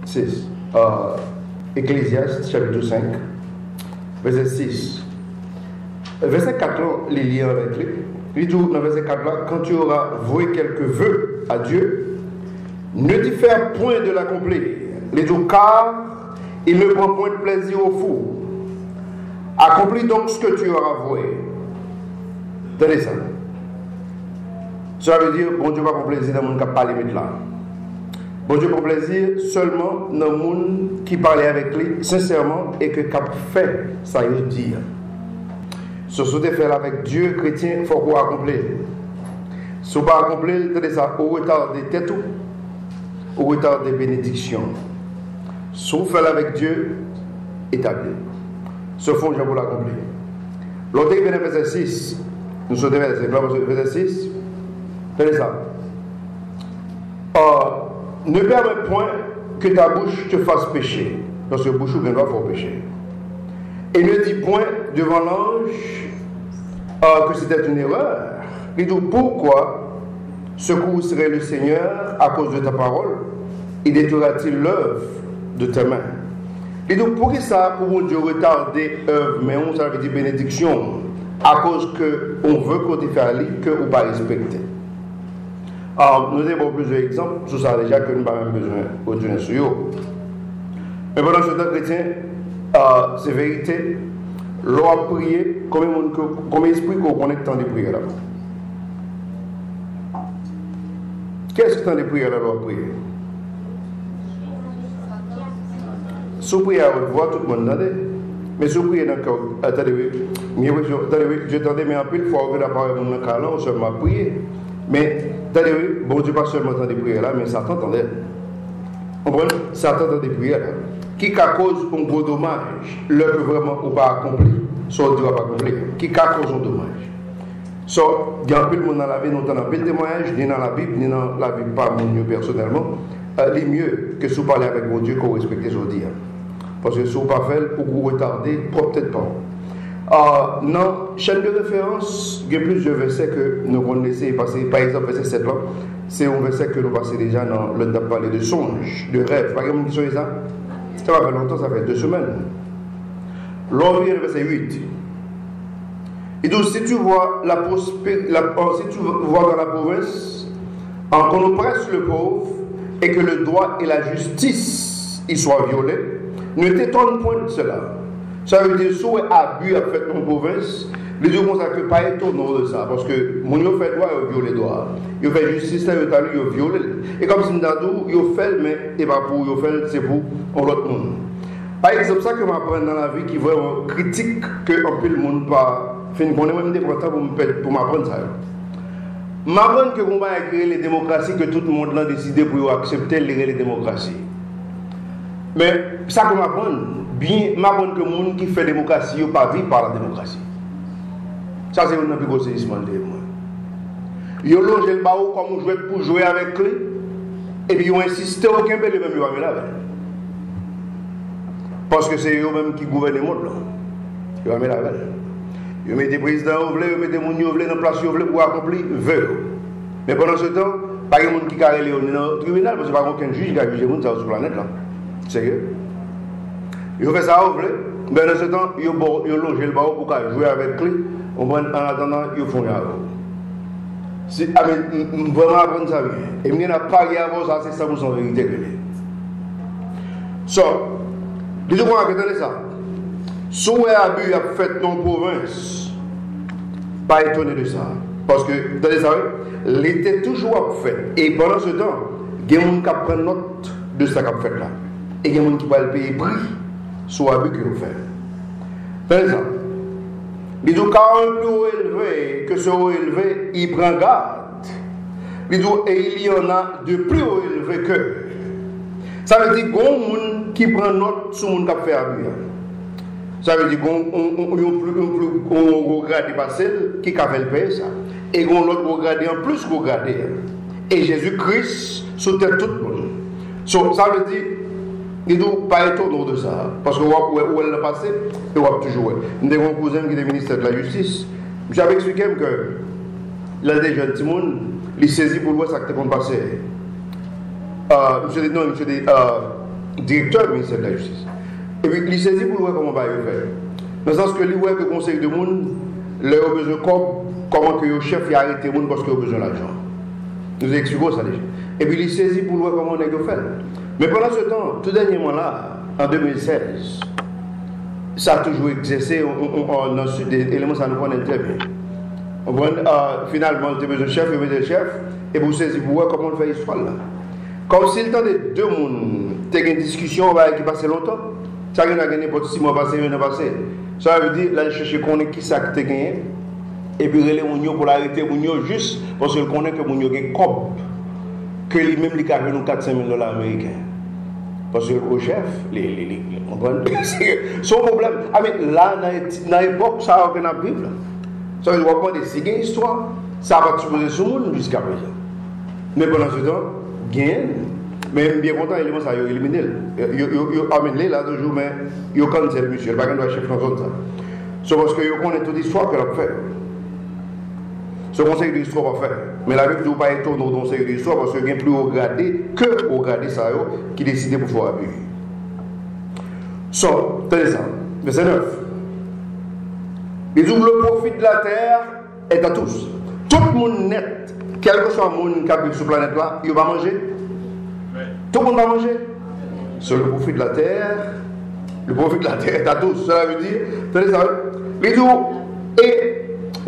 6. Ecclésiaste, chapitre 5, verset 6. Verset 4, il lit avec lui. Il dit dans verset 4 là, quand tu auras voué quelques vœux à Dieu, ne diffère point de l'accomplir. Il dit, car il ne prend point de plaisir au fou. Accomplis donc ce que tu auras voué. Tenez ça. Ça veut dire, bon Dieu va prendre plaisir dans le monde qui n'a pas limite là. Bon Dieu prend plaisir seulement dans le monde qui parlait avec lui sincèrement et que cap fait ça veut dire. Ce que tu fais avec Dieu chrétien, il faut qu'on accomplisse. Si on ne pas accomplir, tenez ça, au retard des têtes ou au retard des bénédictions. Si on fait avec Dieu, établi. Ce fond, je vous l'accomplir. L'autre qui vient de verset 6, nous sommes verset 6, tenez ça. Ne permets point que ta bouche te fasse pécher, parce que bouche ou bien doit faire pécher. Et ne dis point devant l'ange que c'était une erreur. Il dit pourquoi secousserait le Seigneur à cause de ta parole et détruira-t-il l'œuvre de tes mains. Et donc pour ça, pour mon Dieu retarder œuvre, mais on ça veut dire bénédiction, à cause que on veut qu'on te fasse aller que ou pas respecter. Nous avons plusieurs exemples sur ça déjà que nous n'avons pas besoin de continuer sur eux. Mais pendant ce temps chrétien, c'est vérité, l'on a prié, combien esprit qu'on connaît tant de prières là. Qu'est-ce que tant de prières là l'on a prié? Sous prière, on voit tout le monde entendait. Mais sous prière dans le cœur, attendez, je t'entendais, mais en plus, il faut ouvrir la parole dans le cœur là, on se met à prier. Mais, attendez, bon Dieu pas seulement entend des prières là, mais Satan entendait. On comprend? Satan entend des prières là. Qui cause un gros dommage, l'œuvre vraiment ou pas accompli, soit Dieu n'a pas accompli. Qui cause un dommage. Soit, il y a un peu de monde dans la vie, nous avons un peu de témoignage, ni dans la Bible, ni dans la Bible, pas mon Dieu personnellement. Il est mieux que si vous parlez avec mon Dieu qu'on respecte les autres. Parce que si vous ne pas fait, vous retardez, peut-être pas. Dans chaîne de référence, il y a plusieurs versets que nous connaissons passer. Par exemple, verset 7 là, c'est un verset que nous passons déjà dans le temps de parler de songes, de rêves. Par exemple, qui sont ça? Ça va faire longtemps, ça fait 2 semaines. L'on vient le verset 8. Et donc, si tu vois si tu vois dans la province, qu'on oppresse le pauvre et que le droit et la justice y soient violés, ne t'étonne point de cela. Ça veut dire, si on abus à faire ton province, les gens ne sont pas étonnants de ça, parce que mon yo fait droit, il viole les droits. Il fait justice, il viole. Et comme si nous il fait, mais c'est pas pour, il fait, c'est pour l'autre monde. Par exemple, ça que je m'apprends dans la vie qui est vraiment critique, que un peu le monde pas fait qu'on est même dépendant pour m'apprendre ça. M'apprendre que on va créer les démocraties, que tout le monde a décidé pour accepter les démocraties. Mais ça que m'apprendre, bien m'apprendre que le monde qui fait démocratie, il pas vivre par la démocratie. Ça c'est un plus gros saisissement de moi. Ils ont logé le baou comme on jouait pour jouer avec lui, et puis ils ont insisté aucun peu le même ils vont avec. Parce que c'est eux-mêmes qui gouvernent le monde. Ils vont avec. Ils mettent des présidents, ils mettent des gens dans la place pour accomplir vœux. Mais pendant ce temps, pas de gens qui carrent les dans le tribunal, parce qu'il n'y a pas aucun juge qui a jugé les gens sur la planète. Sérieux? Ils ont fait ça, mais dans ce temps, ils ont logé le baou pour jouer avec lui. En attendant, ils font rien. Vraiment apprendre ça bien. Et je n'ai pas avant ça, c'est 100% vérité. So, dis-moi que ça. Si vous avez fait ton province, pas étonné de ça. Parce que, vous savez, l'été toujours fait. Et pendant ce temps, il y a des gens qui prennent note de ce qu'on fait là. Et il y a des gens qui vont payer prix sur l'abus que vous faites. Par exemple, il dit car un plus haut élevé que ce haut élevé, il prend garde. Il dit et il y en a de plus haut élevé que. Ça veut dire qu'il y a des gens qui prennent note sur le monde qui fait abus. Ça veut dire qu'on a un grade passé qui a fait le pays ça. Et qu'on a l'autre grade en plus qu'on grade. Et Jésus-Christ sautait tout le monde. So, ça veut dire il ne doit pas être autour de ça. Parce que où elle l'a passé, il va toujours. Nous avons un cousin qui est ministre de la Justice. J'avais expliqué que l'un des jeunes Timon, il saisit pour voir ce qui est passé. Monsieur dit non, monsieur dit directeur du ministère de la Justice. Et puis, il saisit pour voir comment on va le faire. Dans le sens que lui, ouais, que le conseil de monde, leur besoin de comment que le chef a arrêté le monde parce qu'il a besoin d'argent. Nous expliquons ça déjà. Et puis, il saisit pour voir comment on est fait. Mais pendant ce temps, tout dernièrement là, en 2016, ça a toujours exercé dans le sud des éléments, ça nous connaît très bien. Finalement, il a besoin de chef, il a besoin de chef, et vous saisissez pour voir comment on fait l'histoire là. Comme si le temps de deux mondes, tu as une discussion qui passe longtemps, ça n'a gagné pour 6 mois passés, 1 an passé. Ça veut dire, là, je cherche qu'on est qui ça que tu as gagné, et puis relais Mounio pour l'arrêter Mounio juste parce qu'il connaît que Mounio a un cop, que lui-même, il a gagné 400 000 $ américains. Parce que au chef, son problème. Ah, mais là, dans l'époque, ça a aucun vivre. Ça veut dire que si il y a une histoire, ça va supposer sur le monde jusqu'à présent. Mais pendant ce temps, gain. Mais bien content, élément ça, il a éliminé. Il a amené là toujours, mais il a cancellé le monsieur. Il n'a pas de chef dans zone ça. C'est parce qu'il connaît toute l'histoire qu'il a fait. Ce conseil d'histoire va faire. Mais la vie ne doit pas être dans le conseil d'histoire parce qu'il y a plus haut gradé que au gradé ça qui décide pour faire appuyer. So, tenez ça. Verset 9. Il dit le profit de la terre est à tous. Tout le monde net, quel que soit le monde qui habite sur la planète là, il va manger. Tout le monde va manger. C'est le profit de la terre. Le profit de la terre est à tous. Cela veut dire, tenez ça. Il dit, et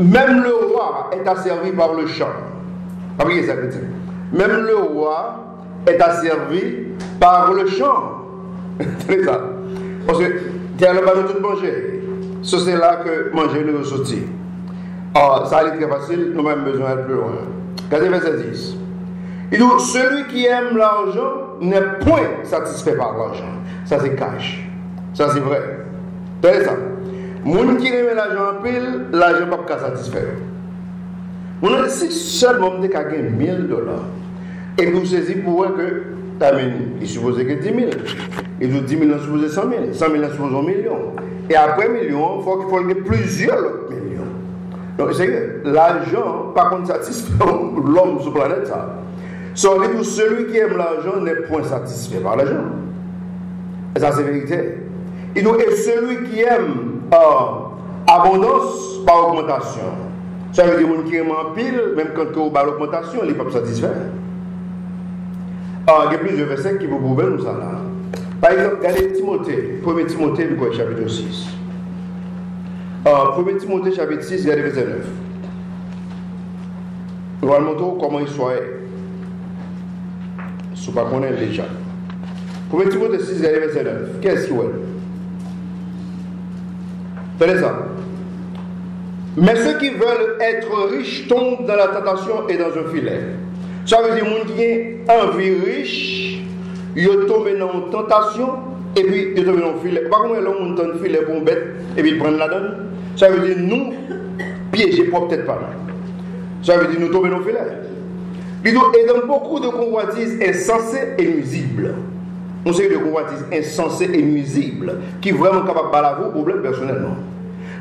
même le roi est asservi par le champ. Oubliez ça, chrétien. Même le roi est asservi par le champ. C'est ça. Parce que Dieu n'a pas de tout manger. C'est là que manger nous ressortit. Alors, ça est très facile, nous avons besoin d'aller plus loin. Regardez verset 10. Il dit, celui qui aime l'argent n'est point satisfait par l'argent. Ça c'est cash. Ça c'est vrai. Tenez ça. Moun qui aime l'argent en pile, l'argent ne peut pas satisfaire. Si seulement on a gagné 1 000 $, et vous saisissez pour voir que, il supposait que 10 000, et vous 10 000 supposé 100 000, 100 000 supposé 1 million. Et après 1 million, il faut qu'il y ait plusieurs millions. Donc c'est que l'argent, par contre, satisfait l'homme sur la planète. Celui qui aime l'argent n'est point satisfait par l'argent. Et ça c'est vérité. Et celui qui aime abondance par augmentation. Ça veut dire que les gens qui aiment en pile, même quand on a l'augmentation, ils ne sont pas satisfaits. Il y a plusieurs versets qui vous prouvent nous ça là. Par exemple, regardez Timothée, 1 Timothée, chapitre 6. 1 Timothée, chapitre 6, regardez verset 9. Nous allons montrer comment il soit. Si vous ne connaissez pas déjà. 1 Timothée 6, regardez verset 9. Qu'est-ce qu'il y a? Tenez ça. Mais ceux qui veulent être riches tombent dans la tentation et dans un filet. Ça veut dire que les gens qui ont envie riche, ils tombent dans une tentation et puis ils tombent dans un filet. Par contre, ils ont un filet pour une bête et puis ils prennent la donne. Ça veut dire nous, piéger peut-être pas. Ça veut dire nous tomber dans le filet. Et dans beaucoup de convoitises insensées et nuisibles. On sait de convoitises insensées et nuisibles qui sont vraiment capables de balaver vos problèmes personnellement.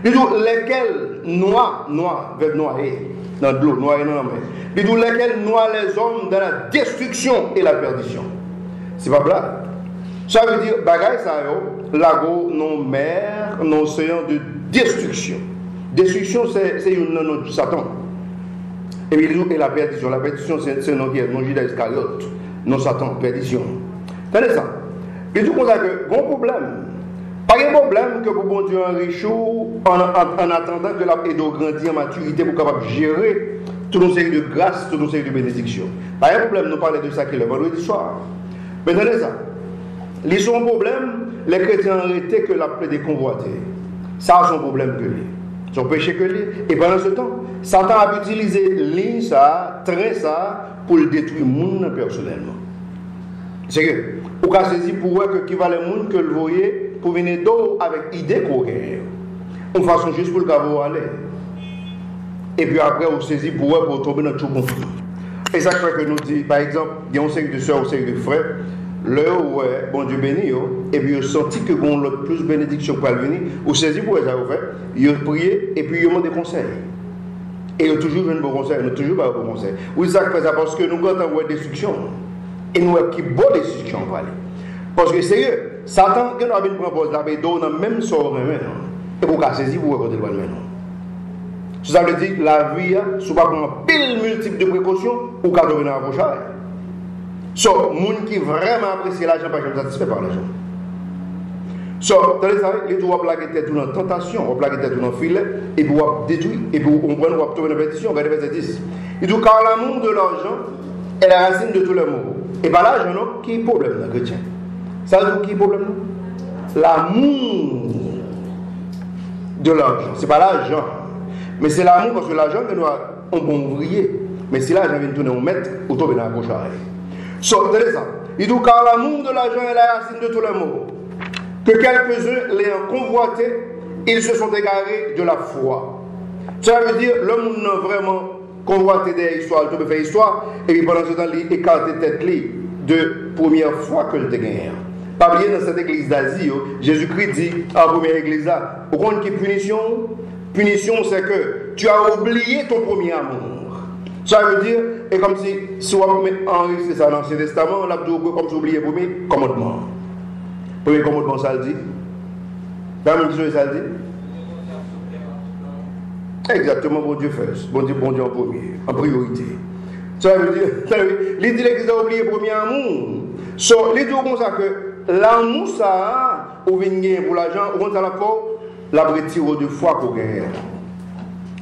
Lesquels noient, verbe noyer, dans de l'eau, noyer dans la mer. Lesquels noient les hommes dans la destruction et la perdition. C'est pas blague. Ça veut dire, bagaille ça, lago, non mer, non océan de destruction. Destruction, c'est une nom de Satan. Et la perdition. La perdition, c'est un nom qui est non Judas Iscariote, non Satan, perdition. Tenez ça. Et tout comme ça, que bon problème. Pas de problème que pour bon Dieu enrichir en attendant que la pédo grandit en maturité pour capable gérer toute une série de grâces, toute une série de bénédictions. Pas de problème, nous parlons de ça qui est le vendredi soir. Mais tenez ça. Ils ont un problème, les chrétiens ont arrêté que la plaie des convoités. Ça a son problème que lui. Son péché que lui. Et pendant ce temps, Satan a utilisé ligne ça, train ça, pour le détruire monde personnellement. C'est que, pour qu'à saisir pour voir que qui va le monde que le voyez, pour venir d'eau avec idée qu'on gagne. On façon juste pour le caveau aller. Et puis après, on saisit pour voir pour tomber dans tout conflit. Et ça fait que nous dit, par exemple, il y a une série de soeurs, une série de frères, leur ouais, bon Dieu béni, et puis ils ont senti que bon l'autre plus bénédiction pour venir, ou saisi pour ça fait, ils ont prié et puis ils ont demandé des conseils. Et ils ont toujours eu un bon conseil, ils n'ont toujours pas un bon conseil. Oui, ça fait ça parce que nous quand on voit destruction, et nous avons qui bonne destruction pour aller. Parce que sérieux, Satan, quand on a une propose là, il donne même sort, et pour qu'à saisir, vous recordez le maintenant. Ça veut dire la vie, si vous ne prenez pas pile multiple de précautions, ou qu'à devenir un prochain. So, les gens qui vraiment apprécient l'argent, pas satisfait par l'argent. So, les gens vont plaquer tête dans la tentation, vont plaquer tête dans le filet, et puis vont détruire, et puis on va trouver une répétition, regardez verset 10. Il dit, car l'amour de l'argent est la racine de tous les maux. Et bien l'argent, qui est le problème dans le chrétien? Ça veut dire qui est le problème? L'amour de l'argent. Ce n'est pas l'argent. Mais c'est l'amour parce que l'argent que nous avons bon ouvrier. Mais si l'argent vient tourner au maître, ou tomber dans la gauche arrière. So, regardez ça. Il dit car l'amour de l'argent est la racine de tous les maux. Que quelques-uns l'ayant convoité, ils se sont égarés de la foi. Ça veut dire l'homme n'a vraiment convoité des histoires, il fait histoire, et puis pendant ce temps, il écarte tête de première fois que le gagné. Pas bien dans cette église d'Asie, Jésus-Christ dit à la première église là, au compte qui punition? Punition, c'est que tu as oublié ton premier amour. Ça veut dire, et comme si on enregistre ça dans l'Ancien Testament, on a comme si on oublié le premier commandement. Le premier commandement, ça le dit. Dans la même question, ça le dit. Exactement, bon Dieu first. Bon Dieu en premier, en priorité. Ça veut dire, l'idée l'église a oublié le premier amour. So, l'idée comme ça que l'amour, ça, ou vient gagner pour l'argent, ou ça la fois, la retire de foi pour gagner.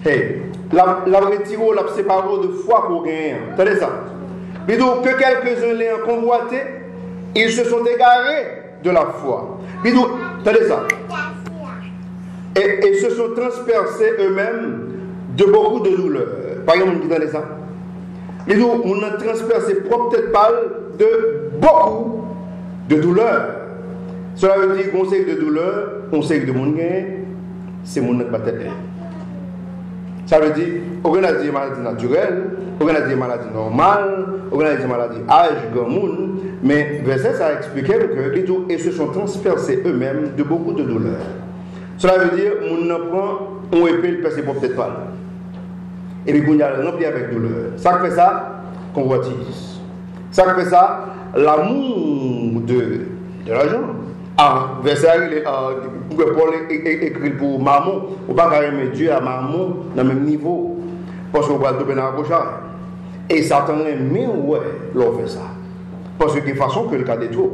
Hey, la retire, la sépare de foi pour gagner. Tenez ça. L'idée que quelques-uns l'ayant convoité, ils se sont égarés de la foi. L'idée, tenez ça. Et se sont transpercés eux-mêmes de beaucoup de douleurs. Par exemple, on dit dans ça. Les autres, on a transpercé peut-être pas de beaucoup de douleurs. Cela veut dire qu'on sait de douleurs, on sait de mon gain, c'est mon pas tête. Ça veut dire, on a des maladies naturelles, on a des maladies normales, on a des maladies âge, grand monde, mais verset ça a expliqué que les autres, ils se sont transpercés eux-mêmes de beaucoup de douleurs. Cela veut dire qu'on ne prend on épée le percé pour peut-être pas. Et puis on a rempli avec douleur. Ça fait ça, convoitise. Ça fait ça, l'amour de l'argent. Ah, verset Paul écrit pour maman, on ne peut pas aimer Dieu à maman dans le même niveau. Parce qu'on va tomber dans la gauche. Et Satan aime, ouais, l'on fait ça. Parce que de façon que le cas des trous,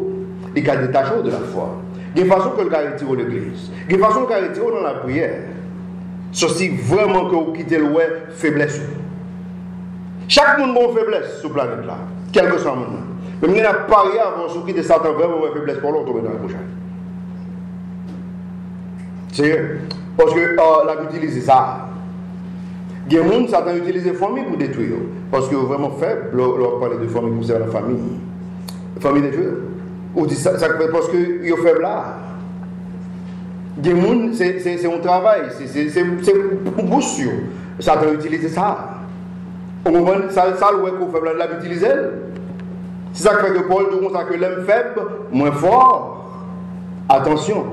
le cas des tâches de la foi. De façon que le cas retire de l'église. De façon que le cas retire dans la prière. Ceci vraiment que vous quittez le ouais, faiblesse. Chaque monde a une faiblesse sur la planète là. Quel que soit le monde. Mais il n'y a pas rien avant ce qui est Satan vraiment une faiblesse pour l'autre tomber dans la prochaine. C'est parce que la utilise ça. Il y a des gens Satan utilise les familles pour détruire. Parce que vraiment faible, leur parler de famille concernant la famille. La famille détruire. Ou dit ça parce qu'ils sont faibles là. Des gens, c'est un travail, c'est pour boucher. Satan utilise ça. Au moment ça le qu'on faible là, l'utiliser. C'est ça qui fait que Paul dit que l'homme faible, moins fort. Attention.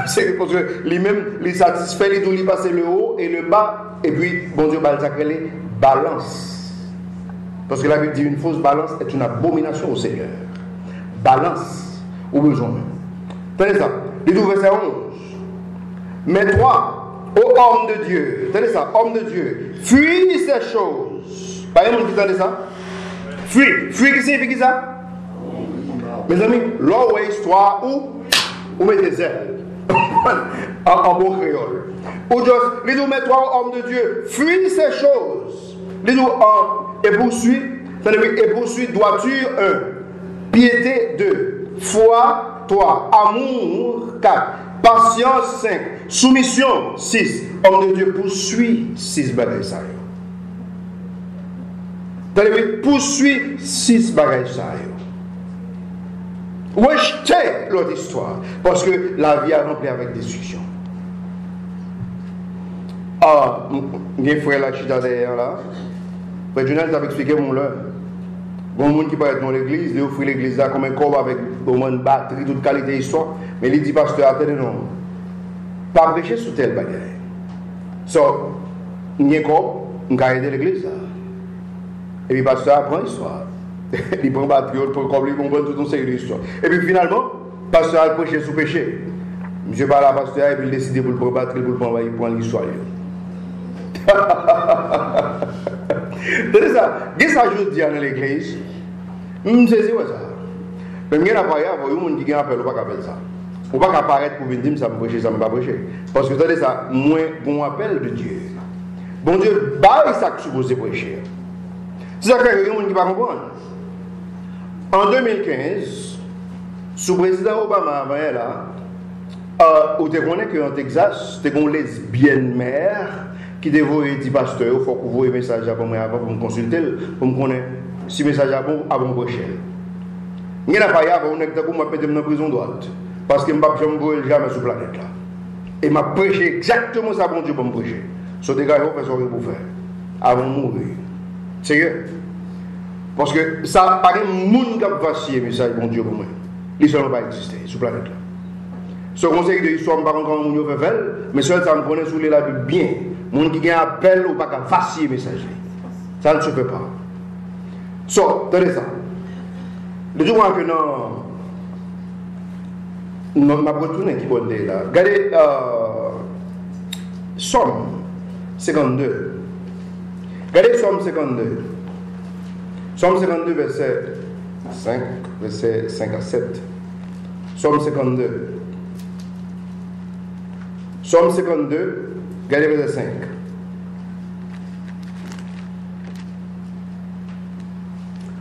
C'est parce que lui-même, il satisfait, il passe le haut et le bas, et puis, bon Dieu, il balance. Parce que la Bible dit une fausse balance est une abomination au Seigneur. Balance, au besoin. Tenez ça, il dit verset 11. Mais toi, ô homme de Dieu, tenez ça, homme de Dieu, fuis ces choses. Par exemple, vous entendez ça? Fuis. Fuis, qui signifie ça? Mes amis, là où est histoire, où met des ailes. en bon créole. Ou juste, les nous met toi, homme de Dieu, fuis ces choses. Les nous, et poursuit droiture 1, piété 2, foi 3, amour 4, patience 5, soumission 6. Homme de Dieu poursuit 6 bagages ça. Poursuit 6 bagages ça. Rejetez l'autre histoire. Parce que la vie a rempli avec destruction. Ah, mes frères là, je suis derrière là. Frère Jonathan t'a expliqué mon l'heure. Bon monde qui peut être dans l'église, il offre l'église là comme un corps avec une batterie, toute qualité d'histoire. Mais il dit, pasteur, attendez, non. Pas prêcher sous tel bagage. So, il y a un corps, on va aider l'église là. Et puis, pasteur apprend l'histoire. Il prend batterie, il prend comme il comprend tout un série d'histoires. Et puis finalement, pasteur a prêché sous péché. Monsieur parle à pasteur et puis il décide pour le combattre, pour le combattre, il prend l'histoire. C'est ça. Qu'est-ce que je dis dans l'église? Je me dis, ouais, ça. Mais il y a des gens qui appellent, pas qu'appelle ça. On ne peut pas apparaître pour venir dire ça me prêcher, ça me pas prêcher. Parce que attendez ça, moins bon appel de Dieu. Bon Dieu, bah, ça que supposé prêcher. C'est ça que les gens ne pas comprendre. En 2015, sous le président Obama, on te connaît qu'en Texas, tu as une lesbienne mère qui devait dire pasteur, il faut que vous voyez un message avant pour me consulter, pour me connaître si le message avant prêcher. Il n'y a pas de on est dans la prison droite. Parce que je ne vais jamais sur la planète là. Et m'a prêché exactement ça, bon Dieu, pour me prêcher. Ce dégât, il faut faire ce qu'il faut faire. Avant de mourir. Sérieux? Parce que ça, pas un monde qui a vacillé, mais ça, bon Dieu, pour moi. Il ne pas exister sur la planète là. Ce conseil de l'histoire, je ne sais pas comment on fait, mais seul ça me connaît sous les labels bien. Les gens qui ont appel ou pas qu'à vaciller le message. Ça ne se fait pas. Tenez ça. Le jour que non, je vais retourner qui est là. Regardez, Somme 52. Regardez Somme 52. Somme 52, verset 5, verset 5 à 7. Somme 52. Somme 52, regardez verset 5.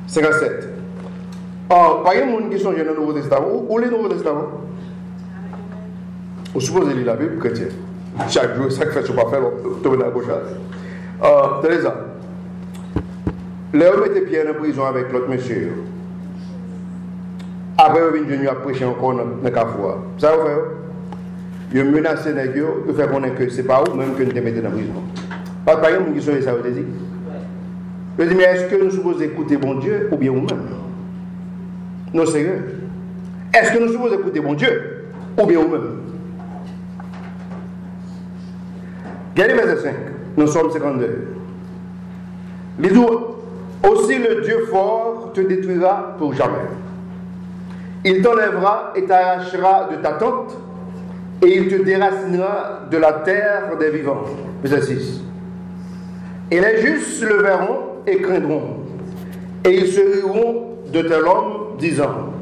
C'est à 7. Par exemple, il y a des gens qui sont dans le Nouveau Testament. Où est le Nouveau Testament? Vous supposez lire la Bible chrétienne. Chaque jour, ça fait ce qu'on va faire, tomber dans la gauche. Tenez ça. L'homme était Pierre en prison avec l'autre monsieur. Après, il vient de prêcher encore dans le carrefour. Ça vous fait? Il menace les nègres, il fait connaître que ce n'est pas vous même que nous te mettez dans la prison. Par exemple, qui sont les ça vous dit? Je dis, mais est-ce que nous supposons écouter bon Dieu ou bien vous-même? Non, sérieux. Est-ce que nous supposons écouter bon Dieu ou bien vous-même? Regardez verset 5, nous sommes 52. Il dit, aussi le Dieu fort te détruira pour jamais. Il t'enlèvera et t'arrachera de ta tente et il te déracinera de la terre des vivants. Verset 6. Et les justes le verront et craindront, et ils se riront de tel homme, disant,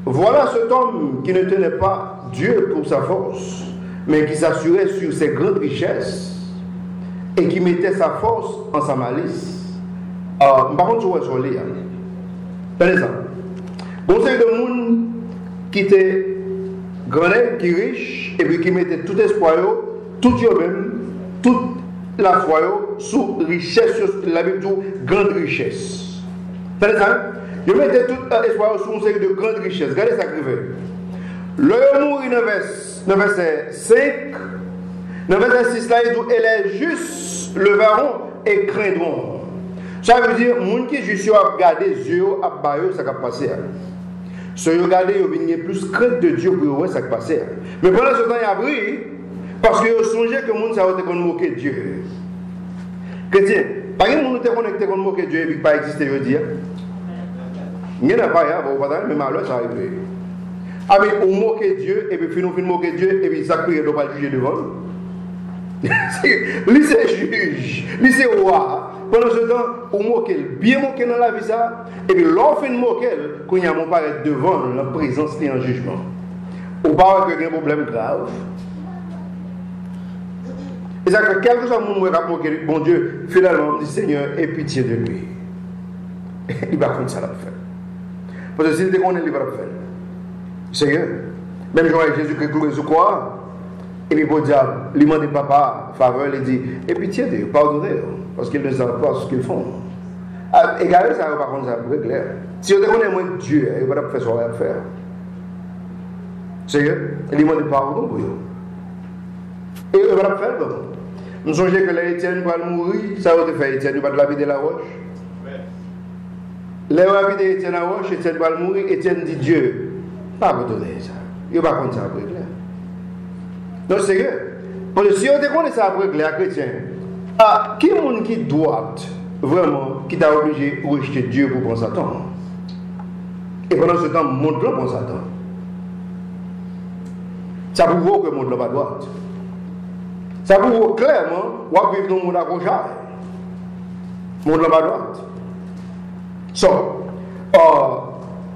voilà cet homme qui ne tenait pas Dieu pour sa force, mais qui s'assurait sur ses grandes richesses, et qui mettait sa force en sa malice. Par contre, je vais sur lire. Par exemple, bon, c'est le monde qui était grand, qui est riche, et puis qui mettait tout espoir, tout eux-mêmes, toute la foi sous richesse, sur la Bible dit grande richesse. Par exemple, je mettais tout espoir sous une série de grandes richesses. Regardez ça qui fait. Le mourir dans verset 5, dans verset 6 là, il dit, et les justes le verront et craindront. Ça veut dire, les gens qui juste à regarder les yeux, à bailler, ça va passer. Si vous regardez, il y a plus crainte de Dieu pour voir ça va passer. Mais pendant ce temps, il y a pris, parce que vous songez que le monde ça va moquer Dieu. Chrétien, par exemple, nous sommes connectés contre moquer Dieu et puis pas exister, je veux dire. Il n'y en a pas, mais malheur, ça arrive. Ah, mais on moque Dieu, et puis finalement, on moque Dieu, et puis ça ne doit pas juger devant nous. Lui, c'est juge, lui, c'est roi. Pendant ce temps, on moque, bien moqué dans la vie, ça, et puis l'on fait moquer, quand il y a mon paraître devant la présence et en jugement. On parle qu'il y a un problème grave. Et ça fait quelque chose que je moquer, bon Dieu, finalement, on dit Seigneur, aie pitié de lui. Il va faire ça la faire. Parce que s'il déconne, il va le faire. Sérieux. Même Jésus-Christ cloué sur quoi? Et puis pour dire, lui demande papa, faveur, il dit, aie pitié de lui, pardonnez-le, parce qu'ils ne savent pas ce qu'ils font. Égaler ça, par contre, ça va être clair. Si on déconne moins Dieu, il va pas faire ce qu'il va faire. Sérieux. Il demande pardon pour lui. Et il va le faire. Nous songeons que l'Étienne va mourir, ça va te faire Étienne, il va te la vie de la roche. Les ravis d'Étienne à roche, Étienne va mourir, Étienne dit Dieu. Pas pardonner ça. Il va compter ça après clair. Non, sérieux. Parce que si on déconne ça après clair, chrétien, qui est le monde qui doit vraiment, qui t'a obligé de rejeter Dieu pour prendre Satan? Et pendant ce temps, montre-le pour Satan. Ça prouve que le monde n'est pas droit. Ça prouve clairement qu'on vit dans le monde à gauche. Le monde n'est pas droit.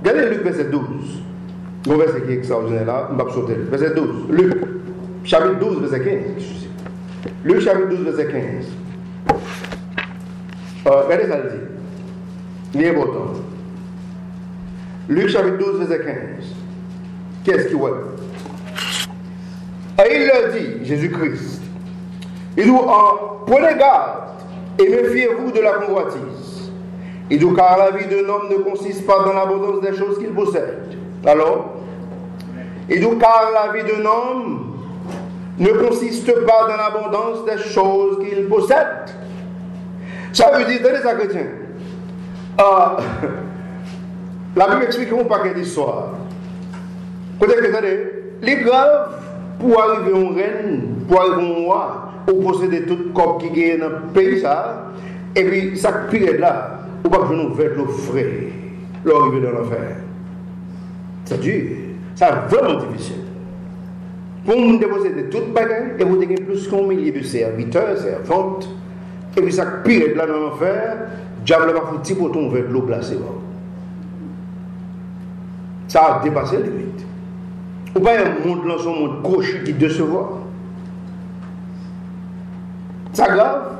Regardez Luc verset 12. Le verset qui est extraordinaire là, on va sauter. Verset 12. Luc, chapitre 12, verset 15. Luc, chapitre 12, verset 15. Regardez ça, le dit. Il est important. Luc, chapitre 12, verset 15. Qu'est-ce qu'il voit? Et il leur dit, Jésus-Christ, il dit, prenez garde et méfiez-vous de la convoitise. Il dit, car la vie d'un homme ne consiste pas dans l'abondance des choses qu'il possède. Alors, il dit, car la vie d'un homme ne consiste pas dans l'abondance des choses qu'il possède. Ça veut dire, tenez ça, chrétien. La Bible explique un paquet d'histoires. Peut-être que les graves, pour arriver en reine, pour arriver en roi, ou posséder tout le corps qui est dans le pays, ça, et puis ça pire là, ou pas que nous faisons le frais, l'arrivée dans l'enfer. C'est dur, c'est vraiment difficile. Pour nous déposer tout le bagage, et vous avez plus qu'un millier de serviteurs, servantes, et puis ça pire là dans l'enfer, diable va foutre pour ton verre de l'eau glacée. Ça a dépassé les limites. Ou pas un monde dans son monde gauche qui décevoir. C'est grave.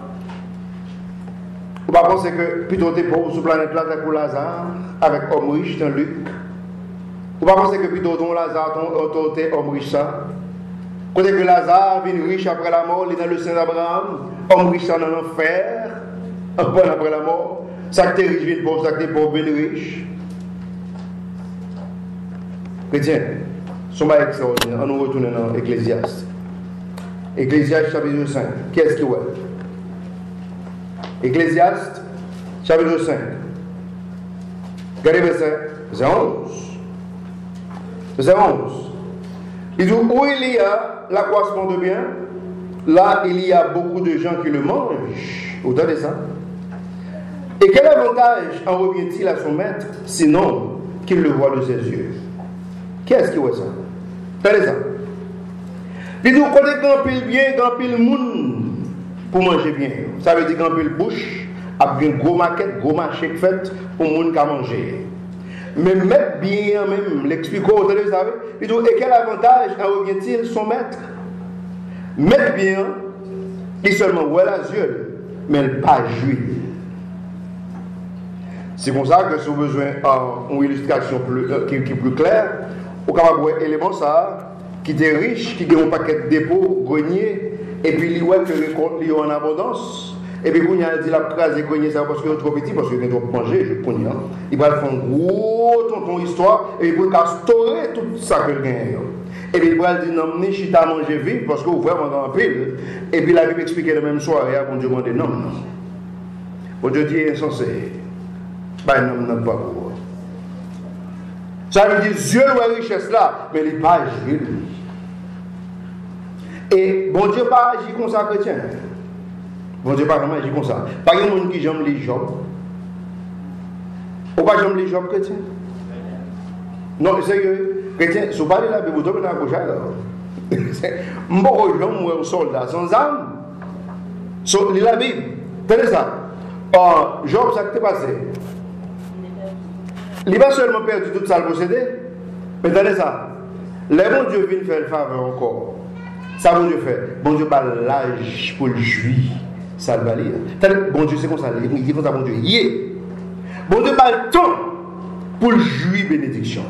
Ou pas penser que plutôt t'es pauvre sur la planète là, t'es pour Lazare, avec homme riche dans Luc. Ou pas penser que plutôt ton Lazare, ton t'es homme riche ça. Quand que Lazare vient riche après la mort, il est dans le sein d'Abraham, homme riche dans l'enfer, après la mort. Ça que t'es riche vient pauvre, ça que t'es pauvre vient riche. Chrétien, son bail extraordinaire. On nous retourne dans Ecclésiaste. Ecclésiaste chapitre 5. Qu'est-ce qu'il y a? Ecclésiaste chapitre 5. Regardez verset 11. Verset 11. Il dit, où il y a l'accroissement de biens, là il y a beaucoup de gens qui le mangent. Vous entendez ça? Et quel avantage en revient-il à son maître, sinon qu'il le voit de ses yeux? Qu'est-ce qui est ça? Regardez ça. Il dit, vous connaissez grand pile bien, grand pile monde pour manger bien. Ça veut dire grand pile bouche, avec une gros maquette, gros marché fait pour le monde qui a mangé. Mais mettre bien même, l'expliquer, vous savez, il dit, et quel avantage en revient-il son maître? Mettre bien, il seulement voit la yeux, mais il pas jouir. C'est pour ça que si vous avez besoin d'une illustration qui est plus claire, vous pouvez avoir un élément ça, qui est riche, qui a un paquet de dépôts, grenier, et puis il voit que les comptes sont en abondance. Et puis quand il a dit la crase et grenier, ça parce qu'il est trop petit, parce qu'il est trop manger, je connais. Il va faire un gros tonton histoire, et il va restaurer tout ça que il gagne. Et puis il va dire non, ni chita manger vite, parce que vous vraiment dans un pile. Et puis la Bible expliquait le même soir, et quand Dieu m'a dit non. Bon Dieu dit insensé. Ben non, non, pas pour. Ça veut dire Dieu la richesse là, mais il n'est pas agi. Et bon Dieu pas agi comme ça, chrétien. Bon Dieu pas vraiment agi comme ça. Pas de monde qui j'aime les jobs. Ou pas j'aime les jobs, chrétien? Non, sérieux, chrétien, si vous parlez là, vous tombez dans la gauche là. M'boko j'aime un soldat sans armes. Sur la Bible, tenez ça. Job, ça qui t'est passé. Il va seulement perdu tout ça le posséder. Mais tenez ça. Les bon Dieu vient faire le faveur encore. Ça bon Dieu fait. Bon Dieu bat l'âge pour le juif. Ça le balise. Bon Dieu c'est comme ça. Il dit comme ça bon Dieu. Bon Dieu bat le temps pour le juif bénédiction.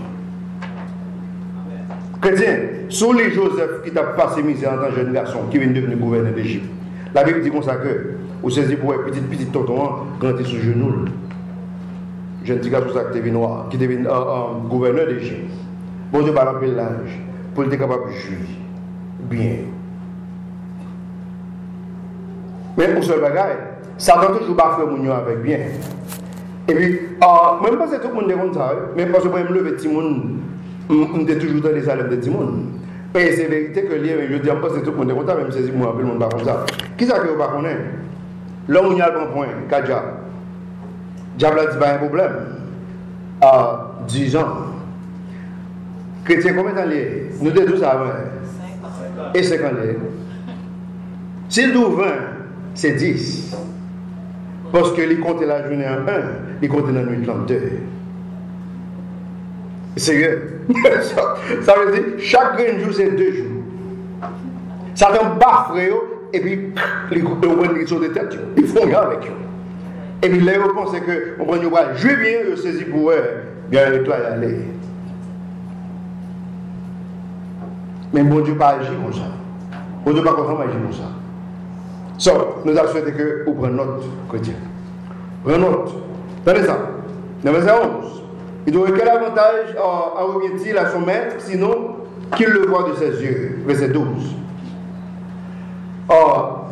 Chrétien, sur les Joseph qui t'a passé misère en tant que jeune garçon qui vient devenir gouverneur d'Égypte. La Bible dit comme ça que vous saisissez pour un petit tonton quand il est sur le genou. Je ne dis pas tout ça qui devient noir, qui devient gouverneur d'Égypte. Bon Dieu va l'appeler l'âge pour être capable de juger bien. Mais pour ce bagage, ça va toujours pas faire mon avec bien. Et puis, même pas que tout le monde est comme ça, mais parce que moi, je me lève petit monde, on est toujours dans les salles de petit monde. Et c'est vérité que je dis, que tout le monde est comme ça, même si moi, le monde pas comme ça. Qui ça que vous ne connaissez pas? L'homme, il y a le bon point, Kadja. Diable a dit pas un problème. À 10 ans. Chrétien, combien d'années? Nous sommes tous avant. et 50 lèvres. S'il doit 20, c'est 10. Parce que les comptes la journée en 1, les comptent dans la nuit 32. Sérieux? Ça veut dire chaque jour c'est 2 jours. Ça donne bas et puis ils sont de tête, ils font rien avec eux. Et puis les gens pensent que on va jouer bien, ils saisissent pour eux, bien avec toi y aller. Mais bon Dieu pas agir comme ça. Bon Dieu pas comment agir comme ça. Nous avons souhaité que vous preniez note, chrétien. Prenez note. Tenez ça. Dans verset 11. Il doit quel avantage en revient-il à son maître, sinon qu'il le voit de ses yeux. Verset 12. Or,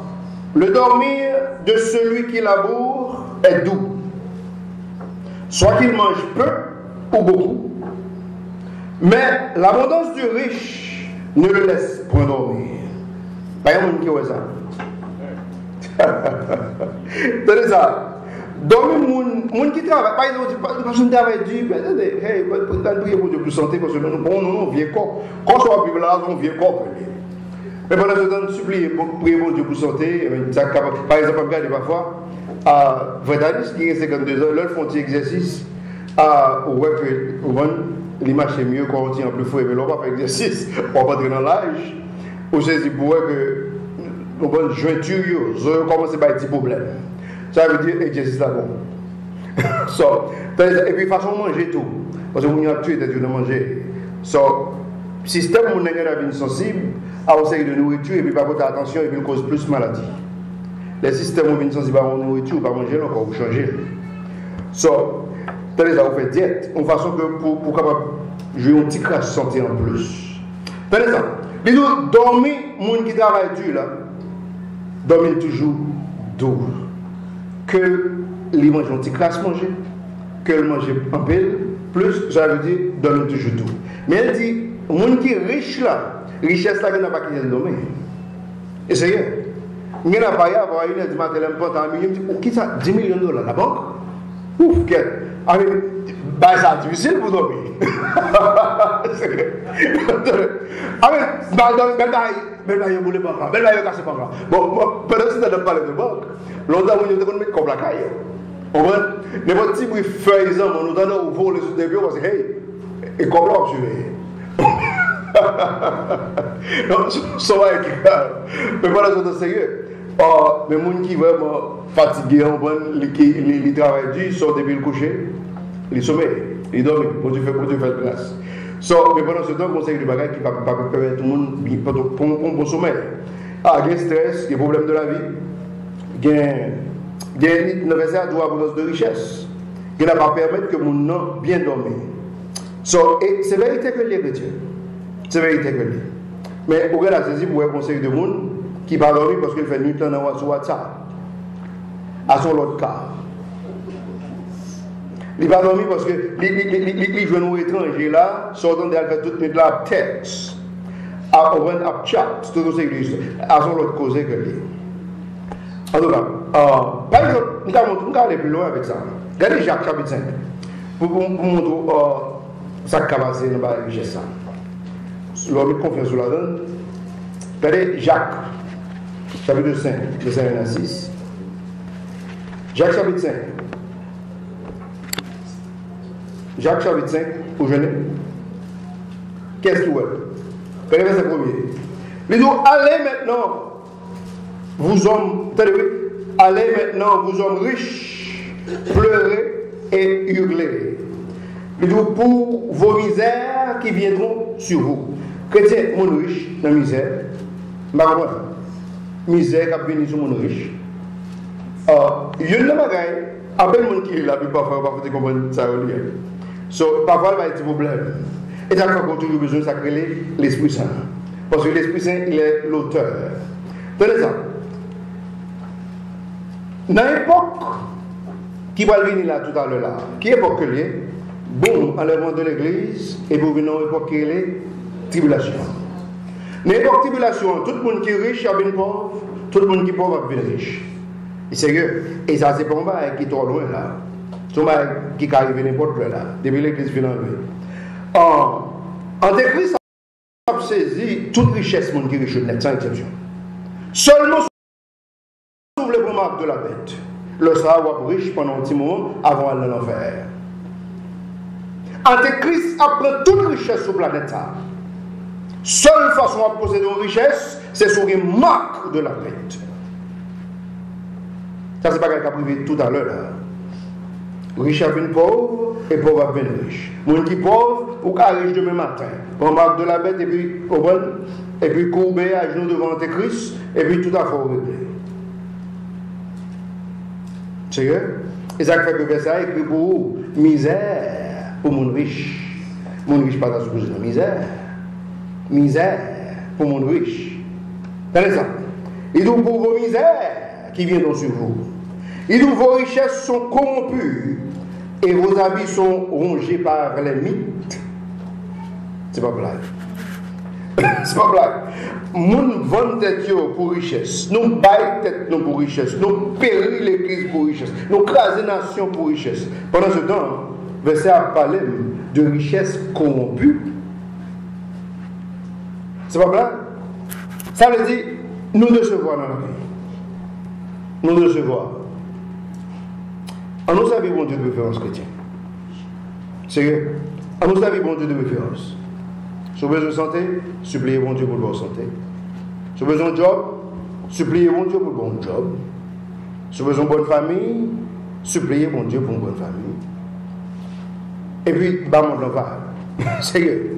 le dormir de celui qui laboure est doux, soit qu'il mange peu ou beaucoup. Mais l'abondance du riche ne le laisse point dormir. Pas un monde qui voit ça. Tenez ça. Dormir, moun qui travaille, par exemple, parce que travail dur, hey, peut-être prier pour Dieu pour santé, parce que non, vieux corps. Quand on va vivre là, on vieux corps. Mais pendant ce temps, supplier pour prier pour Dieu pour santé, par exemple, regardez parfois, à Vretalis, qui a 52 ans, là, ils font un exercice, les marchent mieux quand on tient plus fort, mais là, on va faire exercice, on va entrer dans l'âge, on sait pour que, on va jointure, on commence à avoir des problèmes. Ça veut dire exercice là bon. Et puis façon de manger tout. Parce que vous avez tué de manger. Système où on est sensible à une série de nourriture et puis pas porter attention et puis cause plus maladie. Les systèmes où on est sensible à la nourriture, pas manger encore, vous changez. Tenez ça, vous faites diète. Une façon que pour capable jouer un petit crash santé en plus. Tenez ça. Les autres dormir, les gens qui travaillent dur là, dormir toujours doux. Que les manger un petit crasse manger, que le manger en pile, plus, ça veut dire donner toujours tout. Mais elle dit, le monde qui est riche là, richesse là, il n'a pas quitté le domaine. Essayez. Il n'y a pas à avoir une aide matérielle importante, il me dit, qui ça 10 millions de dollars la banque? Ouf, quel. Avec, c'est difficile pour dormir. Belle boule pas belle casse pas bon pendant que ça parler de banque longtemps on était mettre comme la caille on va les petits bruits feuilles on nous donne au vol sur des bureaux parce que hey et comme là je non ça va mais voilà c'est sérieux mais gens qui vraiment fatigué on va les travail dur sont depuis le coucher les sommeils ils dorment pour Dieu faire place. Mais pendant ce temps, on conseille des bagages qui ne peuvent pas permettre tout le monde pour un bon sommeil. Il y a stress, il y a problème de la vie, il y a une abondance de richesse, qui ne va pas permettre que mon nom bien dormir. Et c'est vérité que les chrétiens. C'est vérité que les. Mais vous avez la saisie pour un conseil de monde qui ne va pas dormir parce qu'il fait nuit dans sur WhatsApp. À son autre cas. Il va dormir parce que les jeunes étrangers là, sortant de faire toute nuit là, texte, à chat, c'est tout ce que à son autre cause que lui. En tout cas, par exemple, nous allons aller plus loin avec ça. Regardez Jacques chapitre 5, pour montrer ça qui a passé dans la richesse. L'homme de confiance sur la donne. Regardez Jacques, chapitre 5, verset 1 à 6. Jacques chapitre 5. Jacques chapitre 5, au jeûner. Qu'est-ce qu'il veut? Regardez verset 1er. Il dit, allez maintenant, vous hommes, allez maintenant, vous hommes riches, pleurez et hurlez. Il dit, pour vos misères qui viendront sur vous. Chrétien, mon riche, dans la misère, misère qui a venu sur mon riche. Il y a une bagaille, après le monde qui est là, puis parfois, on va vous comprendre ça. Parfois, il va y avoir des problèmes. Et ça, on a toujours besoin de sacrer l'Esprit Saint. Parce que l'Esprit Saint, il est l'auteur. Tenez ça. Dans l'époque qui va venir là tout à l'heure, là, qui est époque que est, bon, enlèvement de l'église, et pour venir à l'époque qui est tribulation. Dans l'époque tribulation, tout le monde qui est riche a bien pauvre, tout le monde qui est pauvre a bien riche. Et sérieux. Et ça, c'est pas un bail qui est trop loin là. C'est un bail qui arrive n'importe où là, depuis l'église finale. En décrit saisi toute richesse qui est riche net, sans exception. Seulement sous le remarque de la bête, le sera riche pendant un petit moment avant d'aller dans l'enfer. Antéchrist apprend toute richesse sur la planète. Seule façon de posséder une richesse, c'est sur une marque de la bête. Ça, c'est pas quelqu'un qui a privé tout à l'heure. Riche a venu pauvre et pauvre a venu riche. Moun qui pauvre, ou qui riche demain matin. On marque de la bête et puis courbé à genoux devant l'Antéchrist et puis tout à fait réglé. C'est vrai? Et ça fait que le verset écrit pour vous, misère pour mon riche. Mon riche pas supposé de misère. Misère pour mon riche. Tenez ça. Il dit pour vos misères qui viennent sur vous. Il dit vos richesses sont corrompues et vos habits sont rongés par les mythes. C'est pas blague. C'est pas blague. Nous vendons tête pour richesse. Nous baillons tête pour richesse. Nous périllons l'église pour richesse. Nous crasons nation pour richesse. Pendant ce temps, verset a parlé de richesse corrompue. C'est pas blague. Ça veut dire, nous recevoir dans la vie. Nous recevoir. En nous savons bon Dieu de référence chrétien. Sérieux. En nous savons bon Dieu de référence. Si vous avez besoin de santé, suppliez bon Dieu pour le bon santé. Si vous avez besoin de job, suppliez bon Dieu pour le bon job. Si vous avez besoin de bonne famille, suppliez bon Dieu pour une bonne famille. Et puis, bah, mon enfant. Sérieux.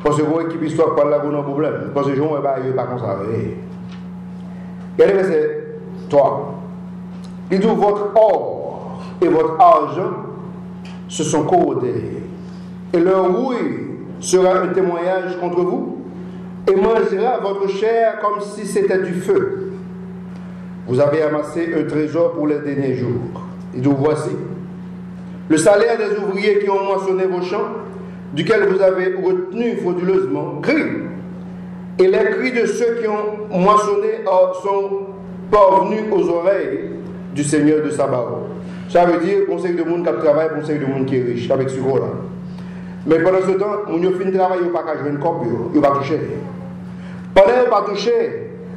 Parce que vous équipe histoire par là, vous n'avez pas de problème. Parce que je ne vais pas comme ça. Regardez le verset 3. Il dit votre or et votre argent se sont corrodés. Et leur rouille sera un témoignage contre vous et mangera votre chair comme si c'était du feu. Vous avez amassé un trésor pour les derniers jours. Et donc voici le salaire des ouvriers qui ont moissonné vos champs, duquel vous avez retenu frauduleusement, crie. Et les cris de ceux qui ont moissonné sont parvenus aux oreilles du Seigneur de Sabaoth. Ça veut dire conseil de monde qui travaille, conseil de monde qui est riche, avec ce gros-là. Mais pendant ce temps, on a fini de travailler, il n'y a pas qu'à jouer une copie, il n'y a pas touché. Pendant qu'il n'y a pas touché,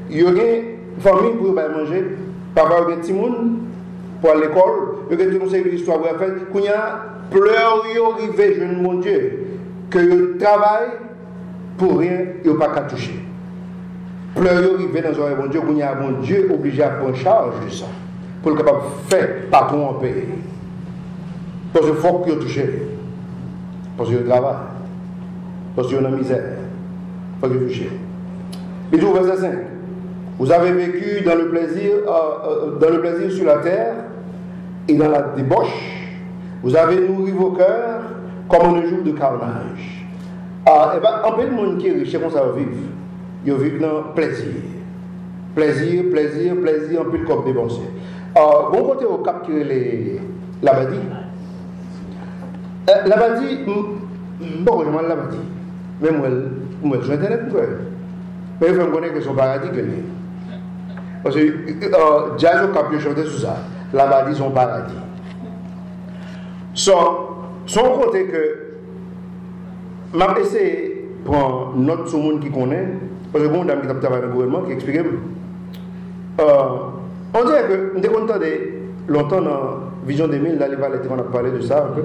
il y a une famille pour manger, papa a un petit monde pour aller à l'école, il y a un conseil de l'histoire pour faire, il y a pleurs, il y a arrivé, je mon Dieu, que le travail pour rien, il n'y a pas qu'à toucher. Pleurs, il y a arrivé dans un bon Dieu, qu'il y a un bon Dieu obligé à prendre charge de ça, pour le capable de faire patron en pays. Parce qu'il faut qu'il y ait touché. Parce qu'il y a travail, parce qu'il y a une misère, parce qu'il y a touché. Il dit au verset 5, vous avez vécu dans le plaisir sur la terre et dans la débauche, vous avez nourri vos cœurs comme un jour de carnage. Et bien, en peu de monde qui est riche, comment ça va vivre? Ils vivent dans le plaisir. Plaisir, en peu de corps dépensé. Bon côté au cap qui est l'abadi. L'abadi, bon, je m'en l'abadi. Mais moi, je suis internet pour elle. Mais il faut me connaître que son paradis que n'est. Parce que Jazz au cap, je chantais sur ça. L'abadi, son paradis. Son côté que, m'a essayé de prendre note sur le monde qui connaît, parce que bon, dame qui a travaillé dans le gouvernement, qui expliquait, on dirait que, nous avons entendu longtemps dans Vision 2000, là, les valets, on a parlé de ça un peu.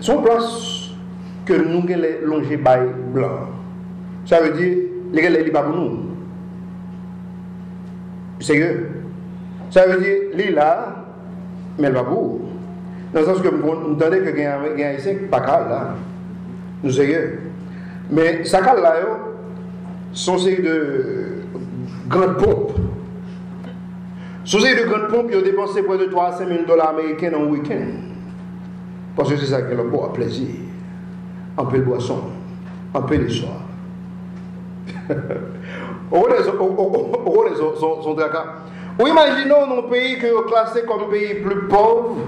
Son place que nous avons longé par blanc. Ça veut dire, les gars, ils pas pour nous. Sérieux? Ça veut dire, les là, mais elle va pour vous. Dans le sens que nous entendons que il y a un ici, pas calme là. Nous sérieux. Mais ça calme là, sont série de grandes pompes. Sont série de grandes pompes, ils ont dépensé près de 3 à 5 000 $ américains en week-end. Parce que c'est ça que l'on boit à plaisir. Un peu de boisson, un peu de soir. Au sont d'accord. Ou imaginons nos pays que vous classez comme pays plus pauvres,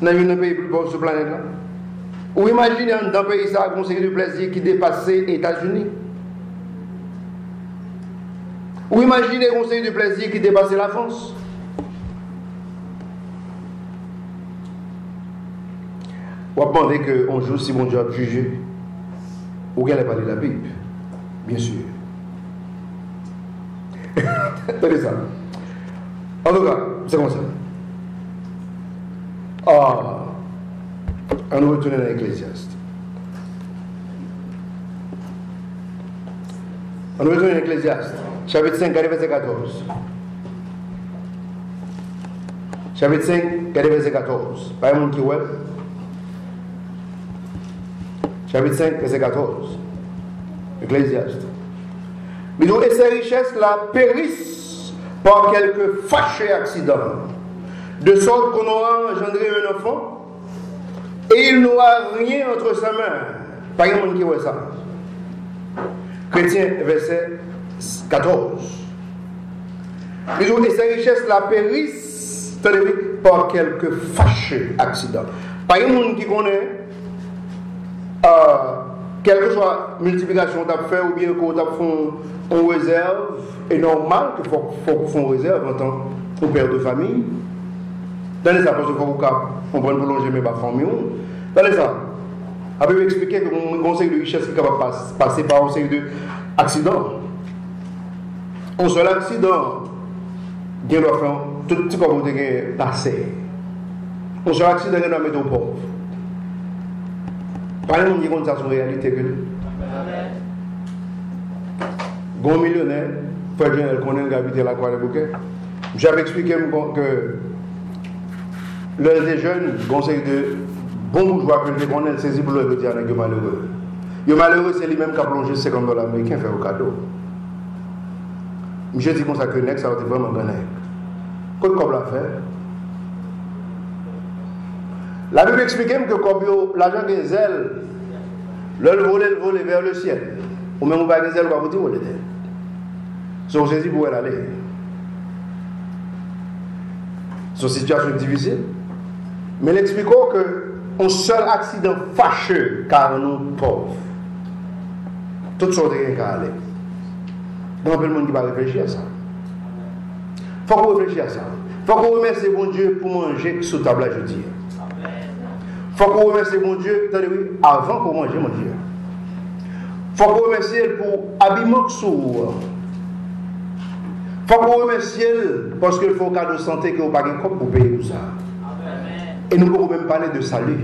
dans un pays plus pauvre sur la planète là. Ou imaginez dans un pays ça a conseillé du plaisir qui dépasse les États-Unis. Ou imaginez un conseil du plaisir qui dépasse la France. Ou à demander qu'on joue si mon Dieu a jugé. Ou qu'elle a parlé de la Bible, bien sûr. Tenez ça. En tout cas, c'est comme ça. On nous retourne dans l'Ecclésiaste. On nous retourne dans l'Ecclésiaste. Chapitre 5, verset 14. Chapitre 5, verset 14. Pas un monde qui ouais. Chapitre 5, verset 14. Ecclésiaste. Mais nous, et ces richesses-là périssent par quelques fâcheux accidents, de sorte qu'on aura engendré un enfant, et il n'aura rien entre sa main. Pas un monde qui voit ça. Chrétien, verset 14. Mais nous, et ces richesses-là périssent par quelques fâcheux accidents. Pas un monde qui connaît quelle que soit multiplication que tu as fait ou bien que tu as fait en réserve, est normal qu'il faut faire une réserve en tant que père de famille. Dans les approches, il faut qu'on prenne pour longer mes familles. Dans les approches, après, je vais expliquer que mon conseil de richesse est capable de passer par un conseil d'accident. Un seul accident, il doit faire tout ce qu'on peut passer. Un seul accident, il doit mettre au pauvre. Pas le monde qui compte ça sur la réalité que nous. Bon millionnaire, frère Joël connaît le gars habité la Croix de Bouquet. J'avais expliqué que l'un des jeunes, conseil de bon bourgeois que je connais, saisi pour le dire que malheureux. Le malheureux, c'est lui-même qui a plongé $50 américains fait au cadeau. Je dis comme ça que Nex, ça va être vraiment gagné. Qu'est-ce qu'on l'a fait? La Bible explique que l'argent des ailes, le voler vers le ciel. Ou même pas des ailes, on va vous dire où il était. Si on saisit pour elle aller. C'est une situation difficile. Mais l'expliquons qu'un seul accident fâcheux car nous pauvres. Toutes sortes de gens qui aller. Donc, le monde qui va réfléchir à ça. Il faut qu'on réfléchisse à ça. Il faut qu'on remercie bon Dieu pour manger sous table à jeudi. Il faut qu'on remercie mon Dieu avant qu'on mange mon Dieu. Il faut qu'on remercie pour habillement sourd. Il faut qu'on remercie parce qu'il faut un cadeau de santé que vous n'avez pas pour payer tout ça. Et nous pouvons même parler de salut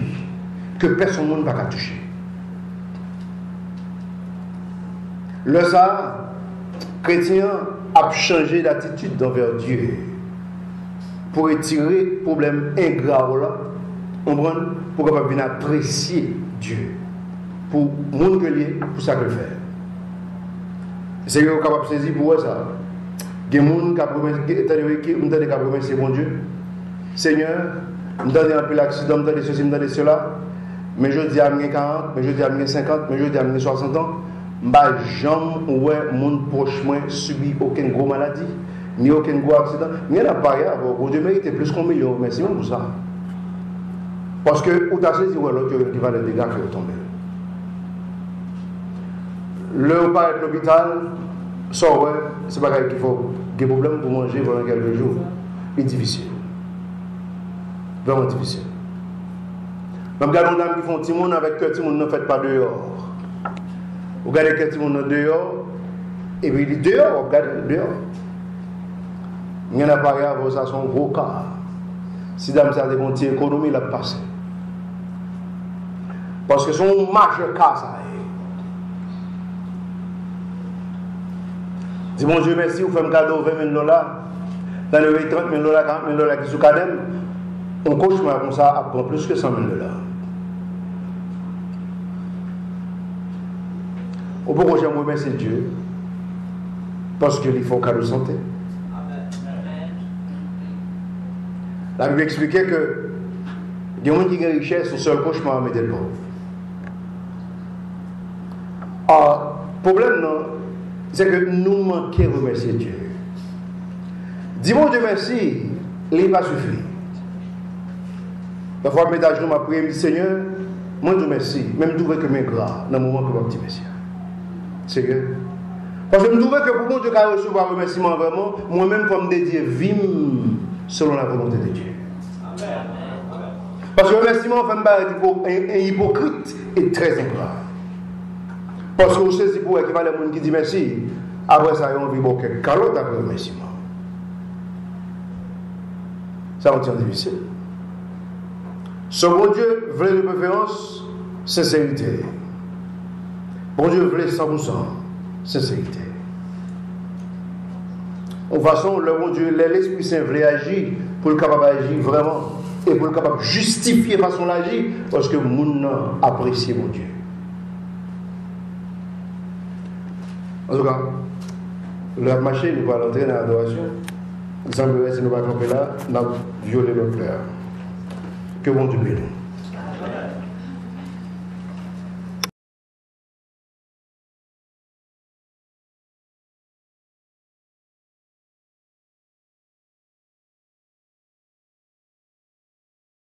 que personne ne va toucher. Le ça, chrétien a changé d'attitude envers Dieu pour retirer le problème ingrat pour qu'on puisse apprécier Dieu pour le monde que lié, pour ça que le faire. C'est capable de saisir pour ça. Il y a des gens qui ont remercié mon Dieu. Seigneur, je me donne un peu l'accident, je me donne ceci, je me donne cela. Mais je dis à 40, mais je dis à 50, mais je dis à 60 ans. Je n'ai jamais mon proche subi aucune grosse maladie, ni aucun gros accident. Il n'y a pas rien. Dieu mérite plus qu'on million. Merci pour ça. Parce que, vous avez saisi, l'autre qui va les dégâts qui vont tomber. Le repas à l'hôpital, c'est pas qu'il faut des problèmes pour manger pendant quelques jours. C'est difficile. Vraiment difficile. Même regardons les dames qui font petit monde avec que petit monde ne fait pas dehors. Vous regardez que petit monde dehors, et puis il dit dehors, regardez dehors. Il n'y en a pas rien, ça c'est un gros cas. Si dame ça a des bonnes économies, il a passé. Parce que son majeur cas, ça est. Dis mon Dieu, merci, vous faites un cadeau $20 000, dans le $30 000, $40 000 qui sont cadem, on cauchemar comme ça apprend plus que $100 000. On peut jamais remercier Dieu parce qu'il faut un cadeau de santé. La Bible expliquait que il y a des gens qui ont une richesse, son seul cauchemar mais des pauvres. Le problème, c'est que nous manquons de remercier Dieu. Dis-moi Dieu merci, il n'est pas suffi. Parfois, je mets ma prière, je dis Seigneur, moi Dieu merci, même trouver que mes gras dans le moment que je dis merci. Sérieux? Parce que je me trouvais que pour moi, Dieu a reçu un remerciement vraiment, moi-même, pour me dédier vie selon la volonté de Dieu. Parce que le remerciement, un hypocrite est très ingrat. Parce que vous savez pour qu'il y a des gens qui disent merci. Après ça, ils ont vu quelques calottes après le remerciement. Ça, on tient difficile. Ce bon Dieu veut de préférence sincérité. Bon Dieu veut 100% sincérité. En façon, le bon Dieu, l'Esprit Saint veut agir pour le capable d'agir vraiment et pour le capable de justifier façon d'agir parce que mon apprécie mon Dieu. En tout cas, le marché nous va entrer dans l'adoration. Il semblerait que si nous ne va pas camper là, nous allons violer notre cœur. Que bon Dieu bénisse.